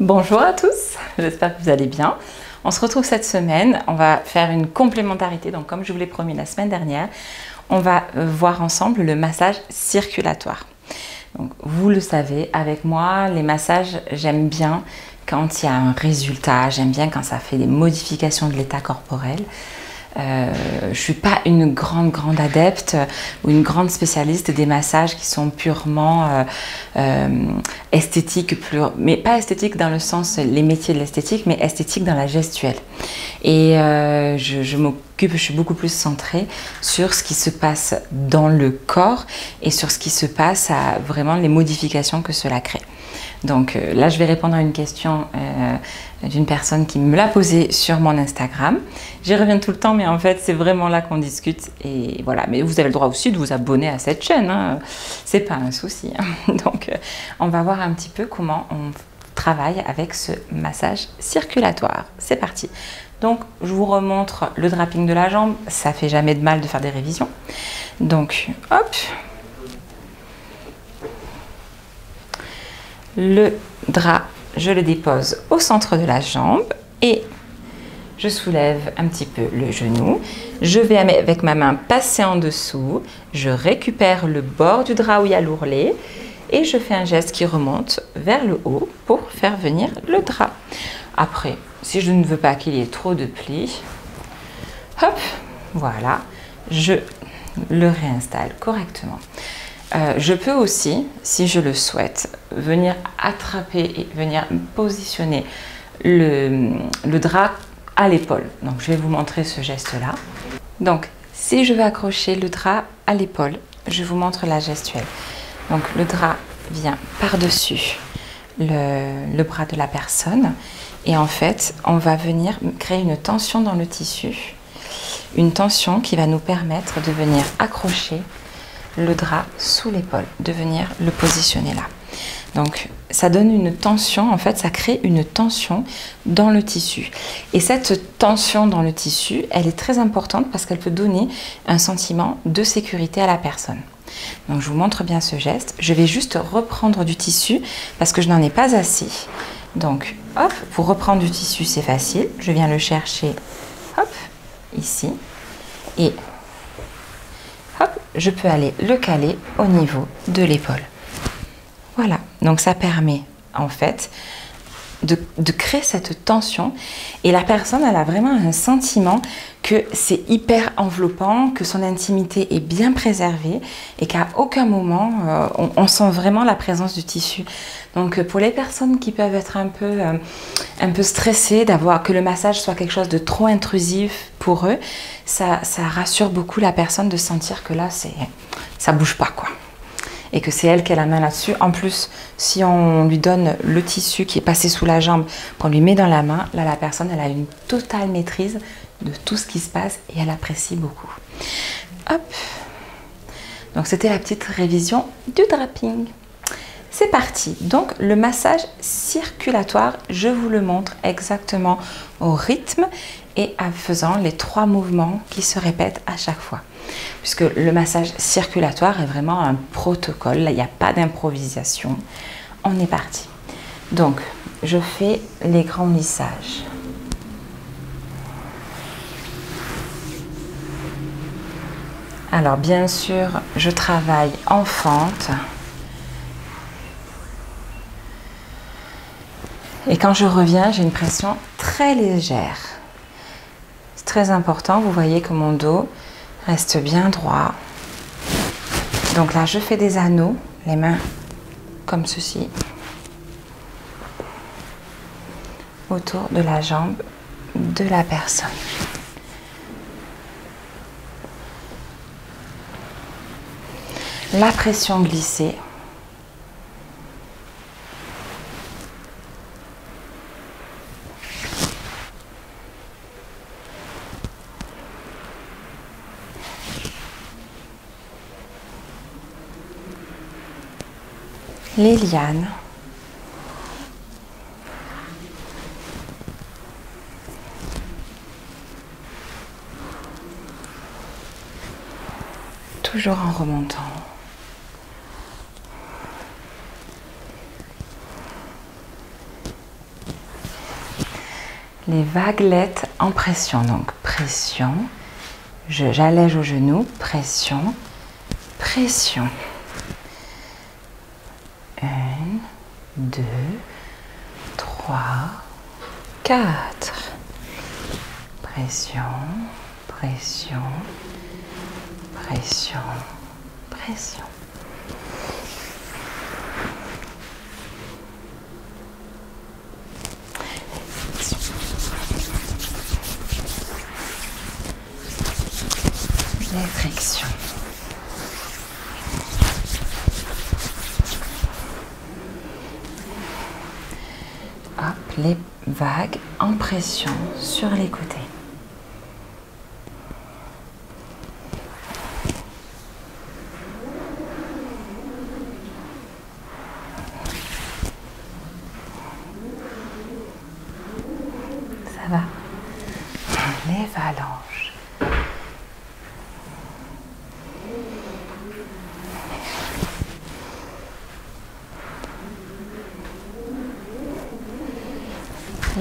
Bonjour à tous, j'espère que vous allez bien. On se retrouve cette semaine, on va faire une complémentarité. Donc comme je vous l'ai promis la semaine dernière, on va voir ensemble le massage circulatoire. Donc vous le savez, avec moi, les massages, j'aime bien quand il y a un résultat, j'aime bien quand ça fait des modifications de l'état corporel. Je ne suis pas une grande adepte ou une grande spécialiste des massages qui sont purement esthétiques, mais pas esthétiques dans le sens les métiers de l'esthétique, mais esthétiques dans la gestuelle. Et je suis beaucoup plus centrée sur ce qui se passe dans le corps et sur ce qui se passe à vraiment les modifications que cela crée. Donc là, je vais répondre à une question d'une personne qui me l'a posée sur mon Instagram. J'y reviens tout le temps, mais en fait, c'est vraiment là qu'on discute. Et voilà, mais vous avez le droit aussi de vous abonner à cette chaîne, hein. C'est pas un souci, hein. Donc, on va voir un petit peu comment on travaille avec ce massage circulatoire. C'est parti. Donc, je vous remontre le draping de la jambe. Ça fait jamais de mal de faire des révisions. Donc, hop. Le drap, je le dépose au centre de la jambe et je soulève un petit peu le genou. Je vais avec ma main passer en dessous. Je récupère le bord du drap où il y a l'ourlet et je fais un geste qui remonte vers le haut pour faire venir le drap. Après, si je ne veux pas qu'il y ait trop de plis, hop, voilà, je le réinstalle correctement. Je peux aussi, si je le souhaite, venir attraper et venir positionner le drap à l'épaule. Donc, je vais vous montrer ce geste-là. Donc, si je veux accrocher le drap à l'épaule, je vous montre la gestuelle. Donc, le drap vient par-dessus le bras de la personne. Et en fait, on va venir créer une tension dans le tissu. Une tension qui va nous permettre de venir accrocher le drap sous l'épaule, de venir le positionner là. Donc ça donne une tension, en fait ça crée une tension dans le tissu. Et cette tension dans le tissu, elle est très importante parce qu'elle peut donner un sentiment de sécurité à la personne. Donc je vous montre bien ce geste. Je vais juste reprendre du tissu parce que je n'en ai pas assez. Donc hop, pour reprendre du tissu c'est facile. Je viens le chercher, hop, ici. Et hop, je peux aller le caler au niveau de l'épaule. Voilà, donc ça permet en fait de créer cette tension et la personne elle a vraiment un sentiment que c'est hyper enveloppant, que son intimité est bien préservée et qu'à aucun moment on sent vraiment la présence du tissu. Donc pour les personnes qui peuvent être un peu stressées d'avoir que le massage soit quelque chose de trop intrusif pour eux, ça rassure beaucoup la personne de sentir que là ça bouge pas quoi. Et que c'est elle qui a la main là-dessus. En plus, si on lui donne le tissu qui est passé sous la jambe, qu'on lui met dans la main, là la personne elle a une totale maîtrise de tout ce qui se passe et elle apprécie beaucoup. Hop. Donc c'était la petite révision du draping. C'est parti. Donc le massage circulatoire, je vous le montre exactement au rythme et en faisant les 3 mouvements qui se répètent à chaque fois. Puisque le massage circulatoire est vraiment un protocole, là il n'y a pas d'improvisation. On est parti. Donc je fais les grands lissages. Alors bien sûr, je travaille en fente. Et quand je reviens, j'ai une pression très légère. C'est très important, vous voyez que mon dos reste bien droit. Donc là, je fais des anneaux, les mains comme ceci, autour de la jambe de la personne. La pression glissée. Les lianes. Toujours en remontant. les vaguelettes en pression. Donc pression, j'allège au genou, pression, pression. 1, 2, 3, 4. Pression, pression, pression, pression. Les frictions. Hop, les vagues en pression sur les côtés. Ça va? Les phalanges.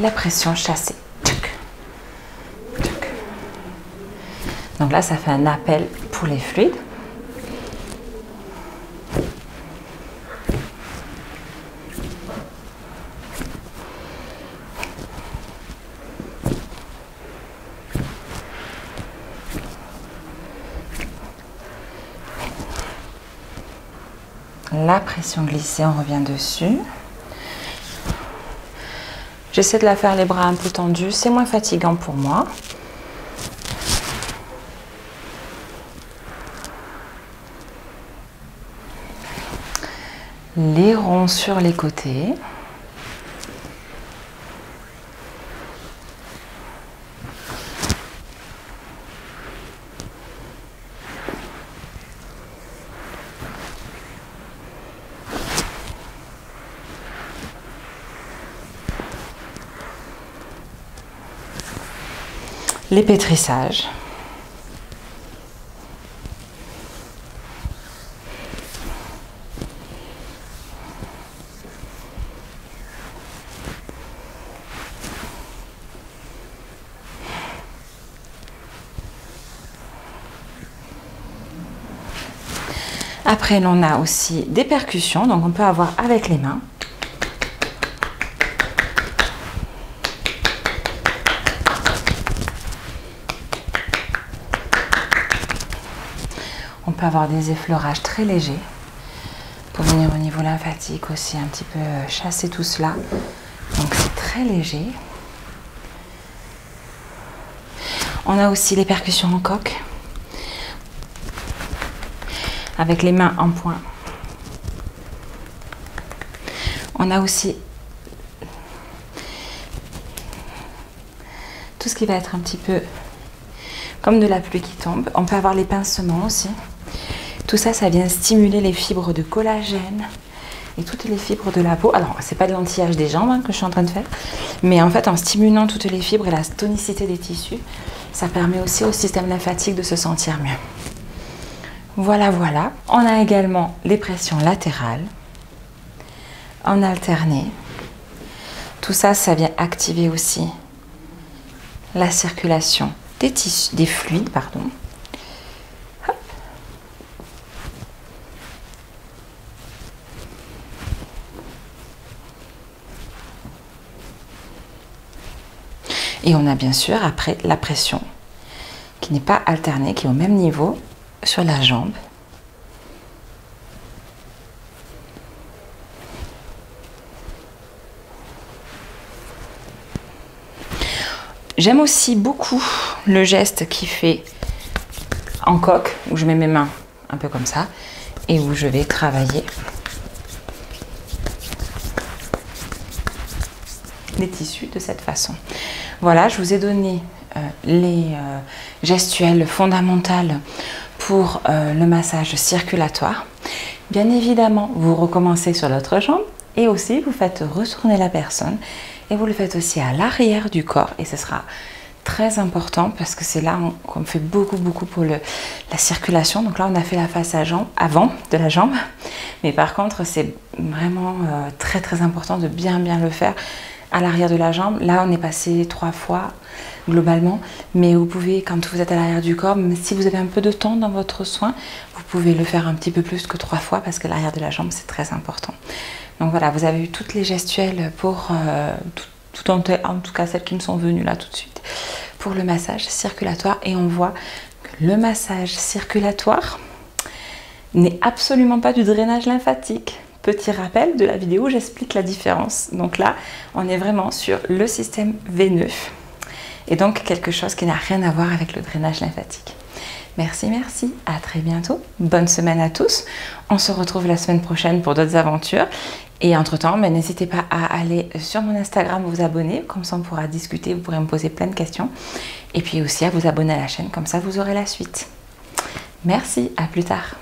La pression chassée. Donc là, ça fait un appel pour les fluides. La pression glissée, on revient dessus. J'essaie de la faire les bras un peu tendus, c'est moins fatigant pour moi. Les ronds sur les côtés. Les pétrissages. Après, on a aussi des percussions, donc on peut avoir avec les mains. On peut avoir des effleurages très légers pour venir au niveau lymphatique aussi, un petit peu chasser tout cela. Donc c'est très léger. On a aussi les percussions en coque, avec les mains en point. On a aussi tout ce qui va être un petit peu comme de la pluie qui tombe. On peut avoir les pincements aussi. Tout ça, ça vient stimuler les fibres de collagène et toutes les fibres de la peau. Alors, c'est pas de l'anti-âge des jambes que je suis en train de faire, mais en fait, en stimulant toutes les fibres et la tonicité des tissus, ça permet aussi au système lymphatique de se sentir mieux. Voilà, voilà. On a également les pressions latérales, en alterné. Tout ça, ça vient activer aussi la circulation des tissus, des fluides, pardon. Hop. Et on a bien sûr après la pression qui n'est pas alternée, qui est au même niveau sur la jambe. J'aime aussi beaucoup le geste qui fait en coque, où je mets mes mains un peu comme ça, et où je vais travailler les tissus de cette façon. Voilà, je vous ai donné les gestuels fondamentales pour le massage circulatoire. Bien évidemment, vous recommencez sur l'autre jambe et aussi vous faites retourner la personne et vous le faites aussi à l'arrière du corps et ce sera très important parce que c'est là qu'on fait beaucoup pour la circulation. Donc là on a fait la face à jambe, avant de la jambe, mais par contre c'est vraiment très important de bien le faire à l'arrière de la jambe. Là, on est passé 3 fois globalement, mais vous pouvez, quand vous êtes à l'arrière du corps, même si vous avez un peu de temps dans votre soin, vous pouvez le faire un petit peu plus que 3 fois parce que l'arrière de la jambe, c'est très important. Donc voilà, vous avez eu toutes les gestuelles pour, en tout cas celles qui me sont venues là tout de suite, pour le massage circulatoire. Et on voit que le massage circulatoire n'est absolument pas du drainage lymphatique. Petit rappel de la vidéo, j'explique la différence. Donc là, on est vraiment sur le système veineux. Et donc quelque chose qui n'a rien à voir avec le drainage lymphatique. Merci, merci, à très bientôt. Bonne semaine à tous. On se retrouve la semaine prochaine pour d'autres aventures. Et entre-temps, n'hésitez pas à aller sur mon Instagram, vous abonner, comme ça on pourra discuter, vous pourrez me poser plein de questions. Et puis aussi à vous abonner à la chaîne, comme ça vous aurez la suite. Merci, à plus tard.